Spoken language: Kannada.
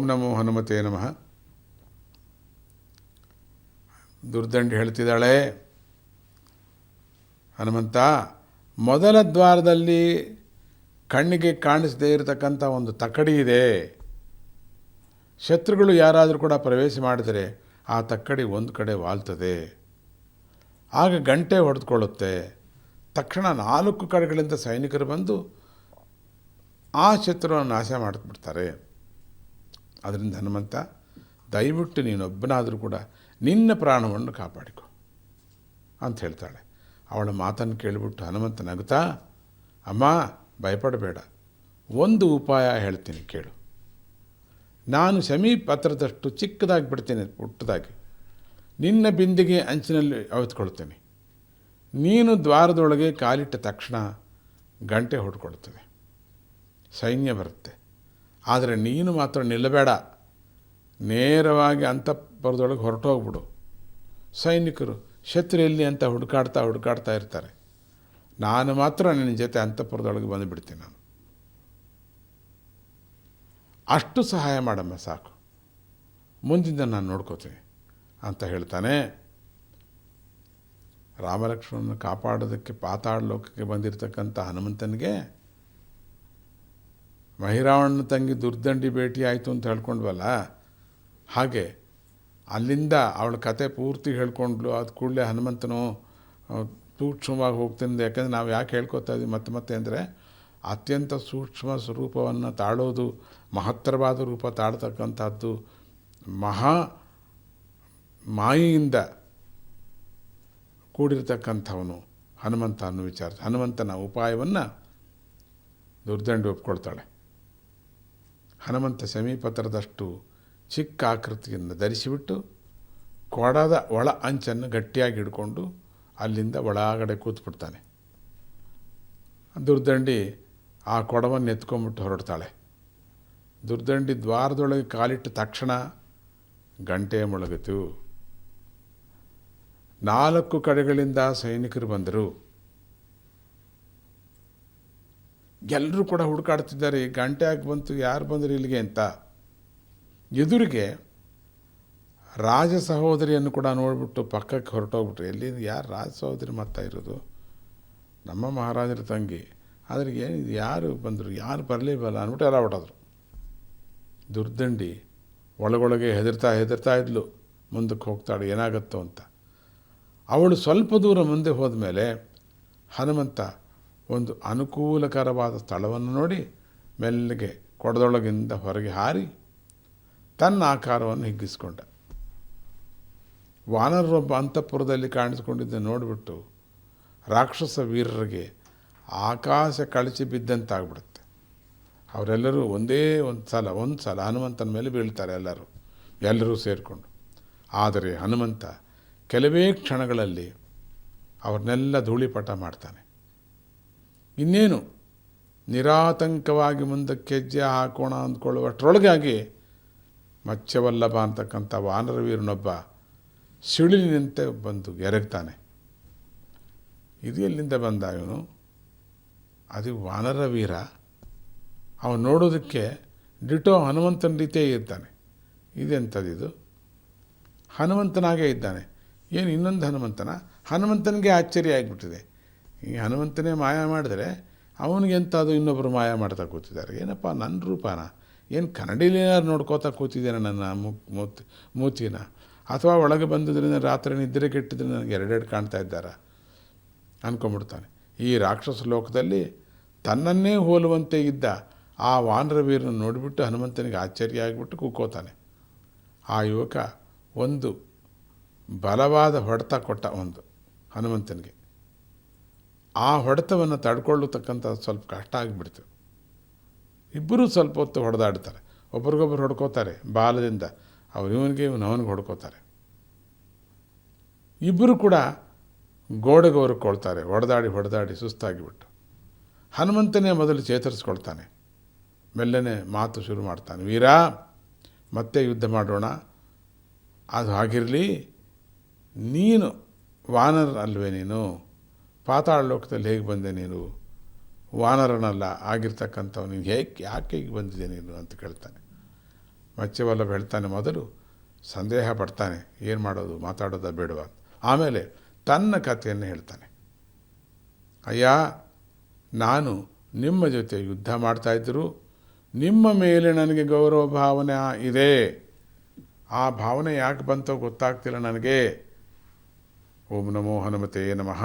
ನಮೋ ಹನುಮತೆ ನಮಃ. ದುರ್ದಂಡಿ ಹೇಳ್ತಿದ್ದಾಳೆ, ಹನುಮಂತ, ಮೊದಲ ದ್ವಾರದಲ್ಲಿ ಕಣ್ಣಿಗೆ ಕಾಣಿಸದೇ ಇರತಕ್ಕಂಥ ಒಂದು ತಕ್ಕಡಿ ಇದೆ. ಶತ್ರುಗಳು ಯಾರಾದರೂ ಕೂಡ ಪ್ರವೇಶ ಮಾಡಿದರೆ ಆ ತಕ್ಕಡಿ ಒಂದು ಕಡೆ ವಾಲ್ತದೆ. ಆಗ ಗಂಟೆ ಹೊಡೆದುಕೊಳ್ಳುತ್ತೆ. ತಕ್ಷಣ 4 ಕಡೆಗಳಿಂದ ಸೈನಿಕರು ಬಂದು ಆ ಶತ್ರುವನ್ನು ನಾಶ ಮಾಡಿಬಿಡ್ತಾರೆ. ಅದರಿಂದ ಹನುಮಂತ, ದಯವಿಟ್ಟು ನೀನೊಬ್ಬನಾದರೂ ಕೂಡ ನಿನ್ನ ಪ್ರಾಣವನ್ನು ಕಾಪಾಡಿಕೊ ಅಂತ ಹೇಳ್ತಾಳೆ. ಅವಳ ಮಾತನ್ನು ಕೇಳಿಬಿಟ್ಟು ಹನುಮಂತ ನಗುತ್ತಾ, ಅಮ್ಮ ಭಯಪಡಬೇಡ, ಒಂದು ಉಪಾಯ ಹೇಳ್ತೀನಿ ಕೇಳು. ನಾನು ಸಮೀಪತ್ರದಷ್ಟು ಚಿಕ್ಕದಾಗಿ ಬಿಡ್ತೇನೆ, ಪುಟ್ಟದಾಗಿ ನಿನ್ನ ಬಿಂದಿಗೆ ಅಂಚಿನಲ್ಲಿ ಅವಿತ್ಕೊಳ್ತೇನೆ. ನೀನು ದ್ವಾರದೊಳಗೆ ಕಾಲಿಟ್ಟ ತಕ್ಷಣ ಗಂಟೆ ಹೊಡ್ಕೊಳ್ತದೆ, ಸೈನ್ಯ ಬರುತ್ತೆ. ಆದರೆ ನೀನು ಮಾತ್ರ ನಿಲ್ಲಬೇಡ, ನೇರವಾಗಿ ಅಂತಃಪುರದೊಳಗೆ ಹೊರಟೋಗ್ಬಿಡು. ಸೈನಿಕರು ಶತ್ರು ಎಲ್ಲಿ ಅಂತ ಹುಡುಕಾಡ್ತಾ ಇರ್ತಾರೆ. ನಾನು ಮಾತ್ರ ನಿನ್ನ ಜೊತೆ ಅಂತಃಪುರದೊಳಗೆ ಬಂದುಬಿಡ್ತೀನಿ. ನಾನು ಅಷ್ಟು ಸಹಾಯ ಮಾಡಮ್ಮ ಸಾಕು, ಮುಂದಿಂದ ನಾನು ನೋಡ್ಕೋತೀನಿ ಅಂತ ಹೇಳ್ತಾನೆ. ರಾಮಲಕ್ಷ್ಮಣನ ಕಾಪಾಡೋದಕ್ಕೆ ಪಾತಾಳ ಲೋಕಕ್ಕೆ ಬಂದಿರತಕ್ಕಂಥ ಹನುಮಂತನಿಗೆ ಮಹಿರಾವಣನ ತಂಗಿ ದುರ್ದಂಡಿ ಭೇಟಿ ಆಯಿತು ಅಂತ ಹೇಳ್ಕೊಂಡ್ವಲ್ಲ, ಹಾಗೆ ಅಲ್ಲಿಂದ ಅವಳ ಕತೆ ಪೂರ್ತಿ ಹೇಳ್ಕೊಂಡ್ಲು. ಅದು ಕೂಡಲೇ ಹನುಮಂತನು ಸೂಕ್ಷ್ಮವಾಗಿ ಹೋಗ್ತೀನಿ. ಯಾಕೆಂದರೆ ನಾವು ಯಾಕೆ ಹೇಳ್ಕೊತಾ ಇದ್ದೀವಿ ಮತ್ತೆ ಅಂದರೆ, ಅತ್ಯಂತ ಸೂಕ್ಷ್ಮ ಸ್ವರೂಪವನ್ನು ತಾಳೋದು, ಮಹತ್ತರವಾದ ರೂಪ ತಾಳ್ತಕ್ಕಂಥದ್ದು ಮಹಾ ಮಾಯೆಯಿಂದ ಕೂಡಿರ್ತಕ್ಕಂಥವನು ಹನುಮಂತ ಅನ್ನೋ ವಿಚಾರ. ಹನುಮಂತನ ಉಪಾಯವನ್ನು ದುರ್ದಂಡಿ ಒಪ್ಕೊಳ್ತಾಳೆ. ಹನುಮಂತ ಸಮೀಪತ್ರದಷ್ಟು ಚಿಕ್ಕ ಆಕೃತಿಯನ್ನು ಧರಿಸಿಬಿಟ್ಟು ಕೊಡದ ಒಳ ಅಂಚನ್ನು ಗಟ್ಟಿಯಾಗಿ ಹಿಡ್ಕೊಂಡು ಅಲ್ಲಿಂದ ಒಳಗಡೆ ಕೂತ್ಬಿಡ್ತಾನೆ. ದುರ್ದಂಡಿ ಆ ಕೊಡವನ್ನು ಎತ್ಕೊಂಡ್ಬಿಟ್ಟು ಹೊರಡ್ತಾಳೆ. ದುರ್ದಂಡಿ ದ್ವಾರದೊಳಗೆ ಕಾಲಿಟ್ಟ ತಕ್ಷಣ ಗಂಟೆ ಮೊಳಗಿತು. 4 ಕಡೆಗಳಿಂದ ಸೈನಿಕರು ಬಂದರು. ಎಲ್ಲರೂ ಕೂಡ ಹುಡುಕಾಡ್ತಿದ್ದಾರೆ, ಗಂಟೆ ಆಗಿ ಬಂತು, ಯಾರು ಬಂದರು ಇಲ್ಲಿಗೆ ಅಂತ. ಎದುರಿಗೆ ರಾಜ ಸಹೋದರಿಯನ್ನು ಕೂಡ ನೋಡಿಬಿಟ್ಟು ಪಕ್ಕಕ್ಕೆ ಹೊರಟೋಗ್ಬಿಟ್ರು. ಎಲ್ಲಿ ಯಾರು ರಾಜ ಸಹೋದರಿ ಮಾತಾ ಇರೋದು? ನಮ್ಮ ಮಹಾರಾಜರ ತಂಗಿ. ಆದರೆ ಏನಿದು, ಯಾರು ಬಂದರು, ಯಾರು ಬರಲೇಬಲ್ಲ ಅಂದ್ಬಿಟ್ಟು ಎಲ್ಲ ಹೊಟ್ಟೋದ್ರು. ದುರ್ದಂಡಿ ಒಳಗೊಳಗೆ ಹೆದರ್ತಾ ಇದ್ಲು. ಮುಂದಕ್ಕೆ ಹೋಗ್ತಾಳೆ, ಏನಾಗುತ್ತೋ ಅಂತ. ಅವಳು ಸ್ವಲ್ಪ ದೂರ ಮುಂದೆ ಹೋದ ಮೇಲೆ ಹನುಮಂತ ಒಂದು ಅನುಕೂಲಕರವಾದ ಸ್ಥಳವನ್ನು ನೋಡಿ ಮೆಲ್ಲಗೆ ಕೊಡದೊಳಗಿಂದ ಹೊರಗೆ ಹಾರಿ ತನ್ನ ಆಕಾರವನ್ನು ಹಿಗ್ಗಿಸ್ಕೊಂಡ. ವಾನರರೊಬ್ಬ ಅಂತಃಪುರದಲ್ಲಿ ಕಾಣಿಸ್ಕೊಂಡಿದ್ದ ನೋಡಿಬಿಟ್ಟು ರಾಕ್ಷಸ ವೀರರಿಗೆ ಆಕಾಶ ಕಳಚಿ ಬಿದ್ದಂತಾಗ್ಬಿಡುತ್ತೆ. ಅವರೆಲ್ಲರೂ ಒಂದೇ ಒಂದು ಸಲ ಹನುಮಂತನ ಮೇಲೆ ಬೀಳ್ತಾರೆ, ಎಲ್ಲರೂ ಸೇರಿಕೊಂಡು. ಆದರೆ ಹನುಮಂತ ಕೆಲವೇ ಕ್ಷಣಗಳಲ್ಲಿ ಅವ್ರನ್ನೆಲ್ಲ ಧೂಳಿಪಟ ಮಾಡ್ತಾನೆ. ಇನ್ನೇನು ನಿರಾತಂಕವಾಗಿ ಮುಂದಕ್ಕೆ ಹೆಜ್ಜೆ ಹಾಕೋಣ ಅಂದ್ಕೊಳ್ಳುವಷ್ಟರೊಳಗಾಗಿ ಮತ್ಸ್ಯವಲ್ಲಭ ಅಂತಕ್ಕಂಥ ವಾನರವೀರನೊಬ್ಬ ಸಿಡಿಲಿನಂತೆ ಬಂದು ಎರಗ್ತಾನೆ. ಇದು ಎಲ್ಲಿಂದ ಬಂದ ಇವನು? ಅದು ವಾನರವೀರ. ಅವನು ನೋಡೋದಕ್ಕೆ ಡಿಟೋ ಹನುಮಂತನ ರೀತಿಯೇ ಇರ್ತಾನೆ. ಇದೆಂಥದ್ದು? ಹನುಮಂತನಾಗೇ ಇದ್ದಾನೆ. ಏನು ಇನ್ನೊಂದು ಹನುಮಂತನಿಗೆ ಆಶ್ಚರ್ಯ ಆಗಿಬಿಟ್ಟಿದೆ. ಈ ಹನುಮಂತನೇ ಮಾಯ ಮಾಡಿದ್ರೆ ಅವನಿಗೆಂಥದ್ದು ಇನ್ನೊಬ್ಬರು ಮಾಯ ಮಾಡ್ತಾ ಕೂತಿದ್ದಾರೆ. ಏನಪ್ಪ ನನ್ನ ರೂಪನ? ಏನು ಕನ್ನಡಿಲೇನಾದ್ರು ನೋಡ್ಕೋತಾ ಕೂತಿದ್ದೇನೆ ನನ್ನ ಮೂತಿನ? ಅಥವಾ ಒಳಗೆ ಬಂದಿದ್ದರಿಂದ ರಾತ್ರಿ ನಿದ್ರೆ ಕೆಟ್ಟಿದ್ರೆ ನನಗೆ ಎರಡೆರಡು ಕಾಣ್ತಾ ಇದ್ದಾರ ಅಂದ್ಕೊಂಡ್ಬಿಡ್ತಾನೆ. ಈ ರಾಕ್ಷಸ ಲೋಕದಲ್ಲಿ ತನ್ನನ್ನೇ ಹೋಲುವಂತೆ ಇದ್ದ ಆ ವಾನರವೀರನ್ನು ನೋಡಿಬಿಟ್ಟು ಹನುಮಂತನಿಗೆ ಆಶ್ಚರ್ಯ ಆಗಿಬಿಟ್ಟು ಕೂಕೋತಾನೆ. ಆ ಯುವಕ ಒಂದು ಬಲವಾದ ಹೊಡೆತ ಕೊಟ್ಟ ಒಂದು ಹನುಮಂತನಿಗೆ. ಆ ಹೊಡೆತವನ್ನು ತಡ್ಕೊಳ್ಳತಕ್ಕಂಥ ಸ್ವಲ್ಪ ಕಷ್ಟ ಆಗಿಬಿಡ್ತು. ಇಬ್ಬರೂ ಸ್ವಲ್ಪ ಹೊತ್ತು ಹೊಡೆದಾಡ್ತಾರೆ, ಒಬ್ರಿಗೊಬ್ರು ಹೊಡ್ಕೋತಾರೆ ಬಾಲದಿಂದ. ಇವನಿಗೆ ಅವನಿಗೆ ಹೊಡ್ಕೋತಾರೆ. ಇಬ್ಬರು ಕೂಡ ಗೋಡೆಗೆ ಹೊರಕೊಳ್ತಾರೆ, ಹೊಡೆದಾಡಿ ಸುಸ್ತಾಗಿಬಿಟ್ಟು. ಹನುಮಂತನೇ ಮೊದಲು ಚೇತರಿಸ್ಕೊಳ್ತಾನೆ. ಮೆಲ್ಲನೆ ಮಾತು ಶುರು ಮಾಡ್ತಾನೆ. ವೀರ, ಮತ್ತೆ ಯುದ್ಧ ಮಾಡೋಣ. ಅದು ಹಾಗಿರಲಿ, ನೀನು ವಾನರ ಅಲ್ವೇ? ನೀನು ಪಾತಾಳ ಲೋಕದಲ್ಲಿ ಹೇಗೆ ಬಂದೆ? ನೀನು ವಾನರನಲ್ಲ ಆಗಿರ್ತಕ್ಕಂಥವು, ನೀನು ಯಾಕೆ ಹೀಗೆ ಬಂದಿದೆ ನೀನು ಅಂತ ಕೇಳ್ತಾನೆ. ಮತ್ಸ್ಯವಲ್ಲಭ ಹೇಳ್ತಾನೆ, ಮೊದಲು ಸಂದೇಹ ಪಡ್ತಾನೆ, ಏನು ಮಾಡೋದು, ಮಾತಾಡೋದ ಬೇಡವಾ. ಆಮೇಲೆ ತನ್ನ ಕಥೆಯನ್ನು ಹೇಳ್ತಾನೆ. ಅಯ್ಯ, ನಾನು ನಿಮ್ಮ ಜೊತೆ ಯುದ್ಧ ಮಾಡ್ತಾಯಿದ್ದರೂ ನಿಮ್ಮ ಮೇಲೆ ನನಗೆ ಗೌರವ ಭಾವನೆ ಇದೆ. ಆ ಭಾವನೆ ಯಾಕೆ ಬಂತೋ ಗೊತ್ತಾಗ್ತಿಲ್ಲ ನನಗೆ. ಓಂ ನಮೋ ಹನುಮತೆ ನಮಃ.